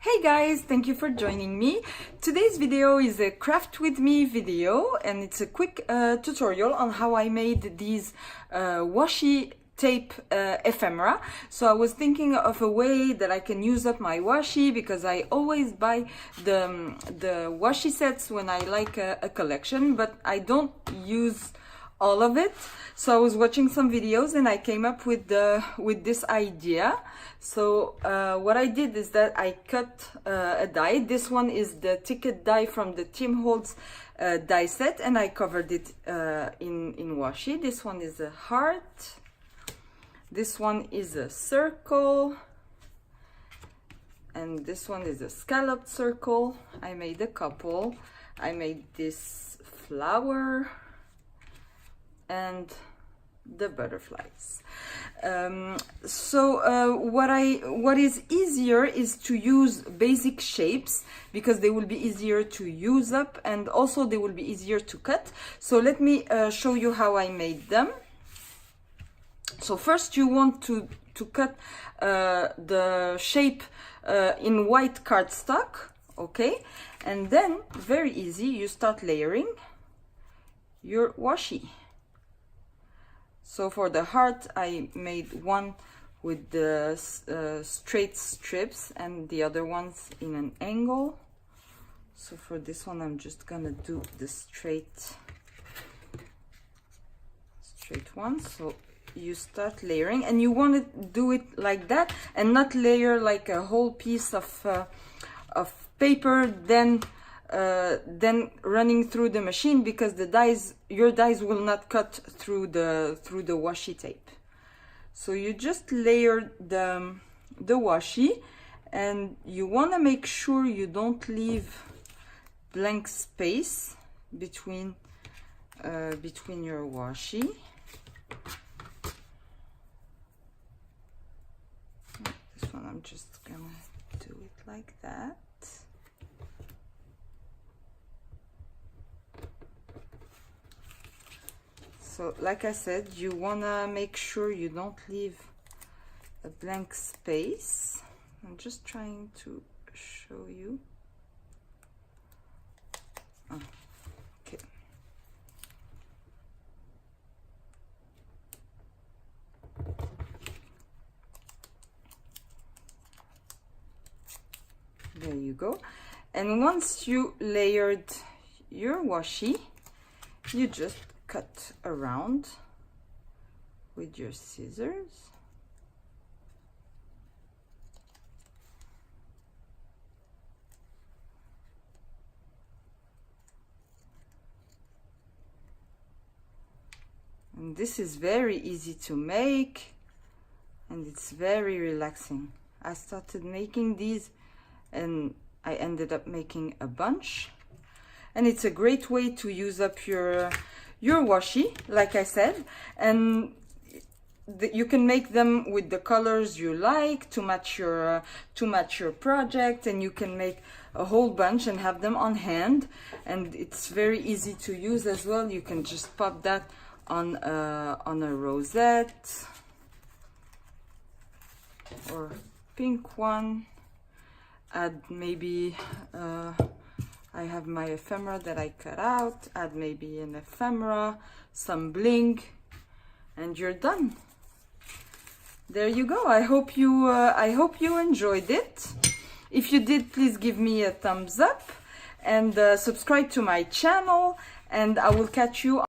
Hey guys, thank you for joining me. Today's video is a craft with me video, and it's a quick tutorial on how I made these washi tape ephemera. So I was thinking of a way that I can use up my washi, because I always buy the washi sets when I like a collection, but I don't use all of it. So I was watching some videos and I came up with this idea. So what I did is that I cut a die. This one is the ticket die from the Tim Holtz die set, and I covered it in washi. This one is a heart. This one is a circle. And this one is a scalloped circle. I made a couple. I made this flower and the butterflies. What is easier is to use basic shapes, because they will be easier to use up, and also they will be easier to cut. So let me show you how I made them. So first you want to cut the shape in white cardstock, okay? And then, very easy, you start layering your washi. So for the heart, I made one with the straight strips and the other ones in an angle. So for this one, I'm just gonna do the straight one. So you start layering, and you want to do it like that, and not layer like a whole piece of paper, then running through the machine, because your dies will not cut through the washi tape. So you just layer the washi, and you want to make sure you don't leave blank space between your washi. This one I'm just gonna do it like that. So like I said, you wanna make sure you don't leave a blank space. I'm just trying to show you. Oh, okay. There you go. And once you layered your washi, you just cut around with your scissors. And this is very easy to make, and it's very relaxing. I started making these and I ended up making a bunch, and it's a great way to use up your washi, like I said, and you can make them with the colors you like to match your project, and you can make a whole bunch and have them on hand, and it's very easy to use as well. You can just pop that on a rosette or pink one. Add maybe I have my ephemera that I cut out. Add maybe an ephemera, some bling, and you're done. There you go. I hope you enjoyed it. If you did, please give me a thumbs up and subscribe to my channel, and I will catch you